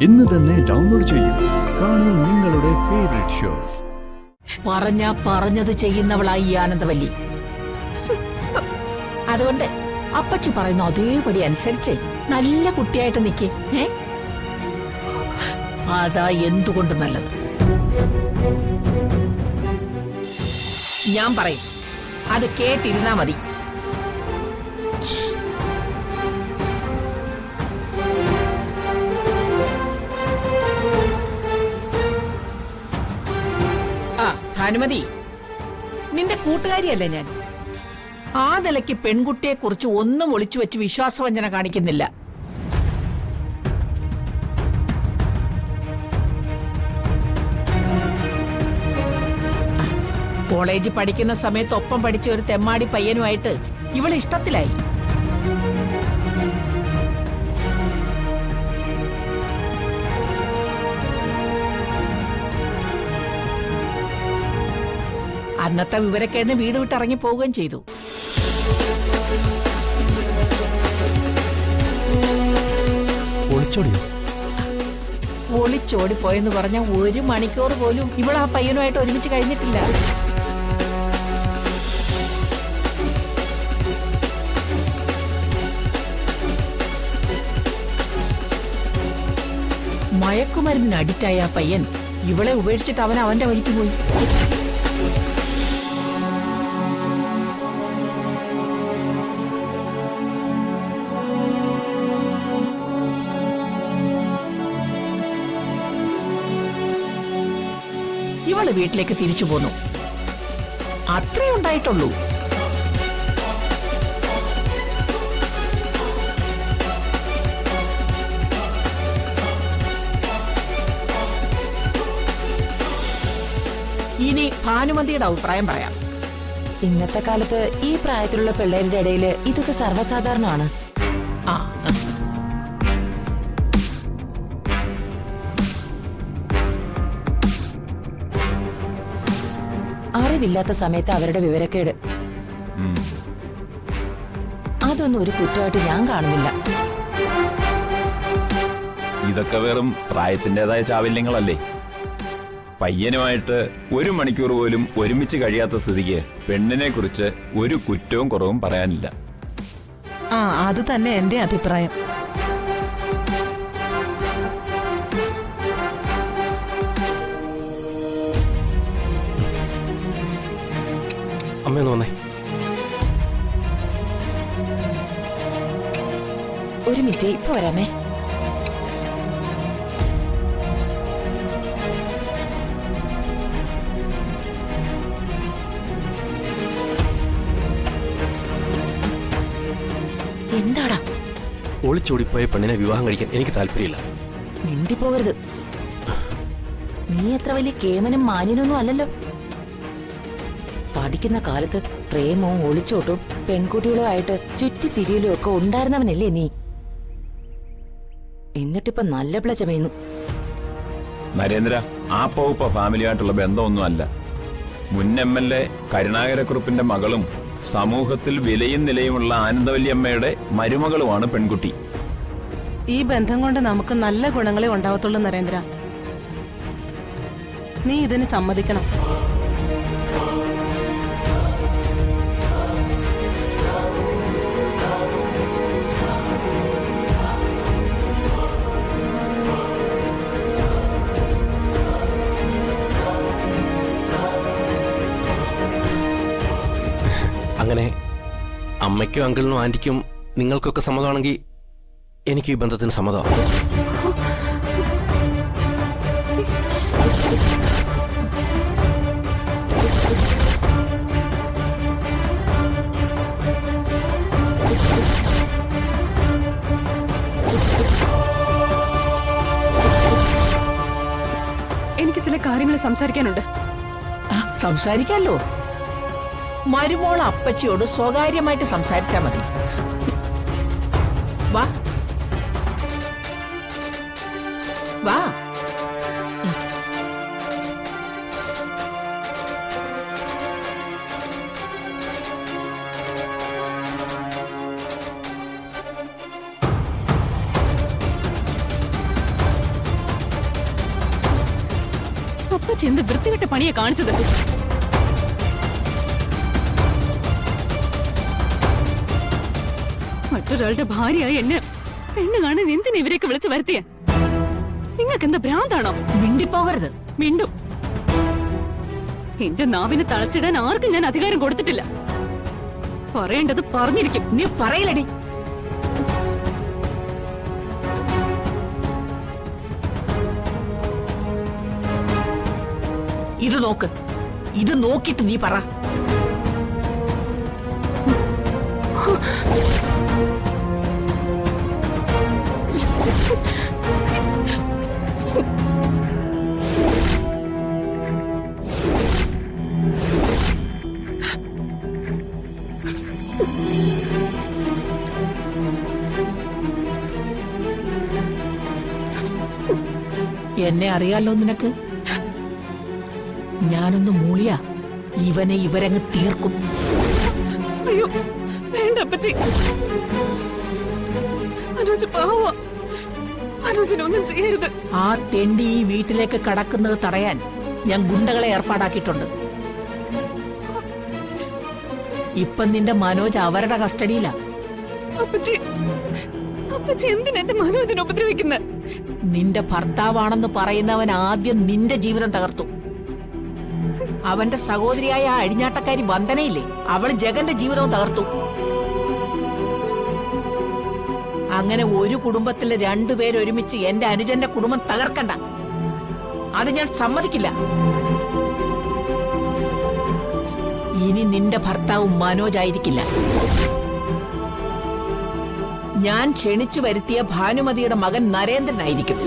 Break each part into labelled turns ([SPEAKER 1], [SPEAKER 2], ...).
[SPEAKER 1] ഇന്ന് തന്നെ ഡൗൺലോഡ് ചെയ്യൂ. കാണൂ നിങ്ങളുടെ ഫേവറേറ്റ് ഷോസ്.
[SPEAKER 2] പറഞ്ഞത് ചെയ്യുന്നവളായി ഈ ആനന്ദവല്ലി. അതുകൊണ്ട് അപ്പച്ചി പറയുന്ന അതേപടി അനുസരിച്ച് നല്ല കുട്ടിയായിട്ട് നിൽക്കേ. അതാ എന്തുകൊണ്ട് നല്ലത്. ഞാൻ പറയും, അത് കേട്ടിരുന്നാ മതി. ഭാനുമതി, നിന്റെ കൂട്ടുകാരിയല്ലേ ഞാൻ. ആ നിലയ്ക്ക് പെൺകുട്ടിയെ കുറിച്ച് ഒന്നും ഒളിച്ചു വെച്ച് വിശ്വാസവഞ്ചന കാണിക്കുന്നില്ല. കോളേജിൽ പഠിക്കുന്ന സമയത്ത് ഒപ്പം പഠിച്ച ഒരു തെമ്മാടി പയ്യനുമായിട്ട് ഇവള് ഇഷ്ടത്തിലായി. അന്നത്തെ വിവരക്കേടിന് വീട് വിട്ടിറങ്ങി പോവുകയും ചെയ്തു. ഒളിച്ചോടി പോയെന്ന് പറഞ്ഞ 1 മണിക്കൂർ പോലും ഇവൾ ആ പയ്യനുമായിട്ട് ഒരുമിച്ച് കഴിഞ്ഞിട്ടില്ല. മയക്കുമരുന്നിന് അഡിക്റ്റായ ആ പയ്യൻ ഇവളെ ഉപേക്ഷിച്ചിട്ട് അവൻ അവന്റെ വഴിക്ക് പോയി. ഇവള് വീട്ടിലേക്ക് തിരിച്ചു പോന്നു. അത്രേ ഉണ്ടായിട്ടുള്ളൂ. ഇനി ഭാനുമതിയുടെ അഭിപ്രായം പറയാം.
[SPEAKER 3] ഇന്നത്തെ കാലത്ത് ഈ പ്രായത്തിലുള്ള പിള്ളേരുടെ ഇടയിൽ ഇതൊക്കെ സർവ്വസാധാരണമാണ്. അറിവില്ലാത്ത സമയത്ത് അവരുടെ വിവരക്കേട്, അതൊന്നും ഒരു കുറ്റമായിട്ട് ഞാൻ കാണുന്നില്ല.
[SPEAKER 4] ഇതൊക്കെ വെറും പ്രായത്തിൻ്റെതായ ചാവല്യങ്ങളല്ലേ. പയ്യനുമായിട്ട് 1 മണിക്കൂർ പോലും ഒരുമിച്ച് കഴിയാത്ത സ്ഥിതിക്ക് പെണ്ണിനെ കുറിച്ച് ഒരു കുറ്റവും കുറവും പറയാനില്ല.
[SPEAKER 3] അത് തന്നെ എന്റെ അഭിപ്രായം.
[SPEAKER 5] അമ്മയെന്ന് വന്നേ.
[SPEAKER 3] ഒരു മിനിറ്റ്, ഇപ്പൊ വരാമേ. എന്താടാ?
[SPEAKER 5] ഒളിച്ചോടിപ്പോയ പെണ്ണിനെ വിവാഹം കഴിക്കാൻ എനിക്ക് താല്പര്യമില്ല.
[SPEAKER 3] മിണ്ടിപ്പോകരുത്. നീ അത്ര വലിയ കേമനും മാന്യനൊന്നും അല്ലല്ലോ. പഠിക്കുന്ന കാലത്ത് പ്രേമവും ഒളിച്ചോട്ടും പെൺകുട്ടികളും ആയിട്ട് ചുറ്റിത്തിരിയലും ഒക്കെ ഉണ്ടായിരുന്നവനല്ലേ നീ. എന്നിട്ടിപ്പൊ നല്ല പിള ചമയുന്നു.
[SPEAKER 4] നരേന്ദ്ര, ആ പൗപ്പ ഫാമിലിയായിട്ടുള്ള ബന്ധമൊന്നും അല്ല. മുൻ MLA കരുണാകരക്കുറുപ്പിന്റെ മകളും സമൂഹത്തിൽ വിലയും നിലയുമുള്ള ആനന്ദവല്ലിയമ്മയുടെ മരുമകളുമാണ് പെൺകുട്ടി.
[SPEAKER 6] ഈ ബന്ധം കൊണ്ട് നമുക്ക് നല്ല ഗുണങ്ങളെ ഉണ്ടാവത്തുള്ളൂ നരേന്ദ്ര. നീ ഇതിന് സമ്മതിക്കണം.
[SPEAKER 5] അങ്ങനെ അമ്മയ്ക്കും അങ്കിളിനും ആന്റിക്കും നിങ്ങൾക്കൊക്കെ സമ്മതമാണെങ്കിൽ എനിക്ക് ഈ ബന്ധത്തിന് സമ്മതമാണ്.
[SPEAKER 6] എനിക്ക് ചില കാര്യങ്ങൾ സംസാരിക്കാനുണ്ട്.
[SPEAKER 2] സംസാരിക്കാലോ. മരുമോൾ അപ്പച്ചിയോട് സ്വകാര്യമായിട്ട് സംസാരിച്ചാ മതി. വാ വാ.
[SPEAKER 7] അപ്പച്ചി എന്ത് വൃത്തികെട്ട പണിയെ കാണിച്ചത്? മറ്റൊരാളുടെ ഭാര്യയായി എന്നെ പെണ്ണ് കാണാൻ എന്തിനാ ഇവരെയൊക്കെ വിളിച്ചു വരുത്തിയ? നിങ്ങൾക്ക് എന്താ ഭ്രാന്താണോ?
[SPEAKER 2] മിണ്ടിപ്പോകരുത്.
[SPEAKER 7] വീണ്ടും എന്റെ നാവിനെ തളച്ചിടാൻ ആർക്കും ഞാൻ അധികാരം കൊടുത്തിട്ടില്ല. പറയേണ്ടത് പറഞ്ഞിരിക്കും.
[SPEAKER 2] നീ പറയില്ലടി. ഇത് നോക്ക്, ഇത് നോക്കിട്ട് നീ പറ. എന്നെ അറിയാലോ നിനക്ക്. ഞാനൊന്ന് മൂളിയ ഇവനെ ഇവരങ്ങ് തീർക്കും.
[SPEAKER 7] അയ്യോ വേണ്ട അപ്പച്ചി, മനോജ് പാവ. മനോജിനൊന്നും ചെയ്യരുത്.
[SPEAKER 2] ആ തെണ്ടി ഈ വീട്ടിലേക്ക് കടക്കുന്നത് തടയാൻ ഞാൻ ഗുണ്ടകളെ ഏർപ്പാടാക്കിയിട്ടുണ്ട്. ഇപ്പൊ നിന്റെ മനോജ് അവരുടെ കസ്റ്റഡിയിലാ.
[SPEAKER 7] അപ്പച്ചി, അപ്പച്ചി എന്തിനാ എന്റെ മനോജിനെ ഉപദ്രവിക്കുന്നത്?
[SPEAKER 2] നിന്റെ ഭർത്താവാണെന്ന് പറയുന്നവൻ ആദ്യം നിന്റെ ജീവിതം തകർത്തു. അവന്റെ സഹോദരിയായ ആ അഴിഞ്ഞാട്ടക്കാരി വന്ദനയില്ലേ, അവൾ ജഗന്റെ ജീവിതവും തകർത്തു. അങ്ങനെ ഒരു കുടുംബത്തിലെ രണ്ടുപേരൊരുമിച്ച് എന്റെ അനുജന്റെ കുടുംബം തകർക്കണ്ട. അത് ഞാൻ സമ്മതിക്കില്ല. ഇനി നിന്റെ ഭർത്താവ് മനോജ് ആയിരിക്കില്ല. ഞാൻ ക്ഷണിച്ചു വരുത്തിയ ഭാനുമതിയുടെ മകൻ നരേന്ദ്രനായിരിക്കും.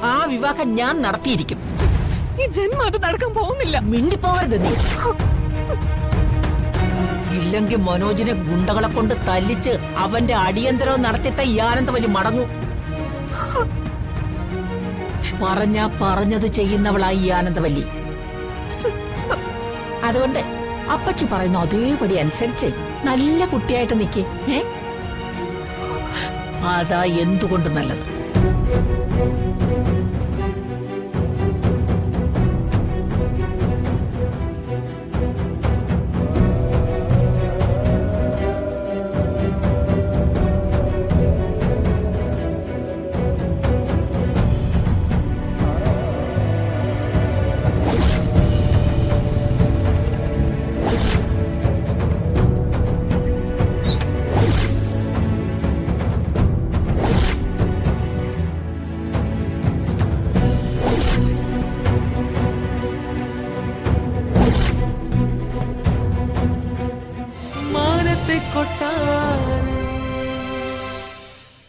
[SPEAKER 2] ആ വിവാഹം ഞാൻ നടത്തിയിരിക്കും.
[SPEAKER 7] ഈ ജന്മം അത് നടക്കാൻ പോകുന്നില്ല.
[SPEAKER 2] മിണ്ടിപ്പോകരുത് നീ. ഇല്ലെങ്കിൽ മനോജിനെ ഗുണ്ടകളെ കൊണ്ട് തല്ലിച്ച് അവന്റെ അടിയന്തരവും നടത്തിയിട്ട് ഈ ആനന്ദവല്ലി മടങ്ങൂ. പറഞ്ഞത് ചെയ്യുന്നവളായി ഈ ആനന്ദവല്ലി. അതുകൊണ്ട് അപ്പച്ചി പറയുന്ന അതേപടി അനുസരിച്ച് നല്ല കുട്ടിയായിട്ട് നിൽക്കേ. അതാ എന്തുകൊണ്ട് നല്ലത്.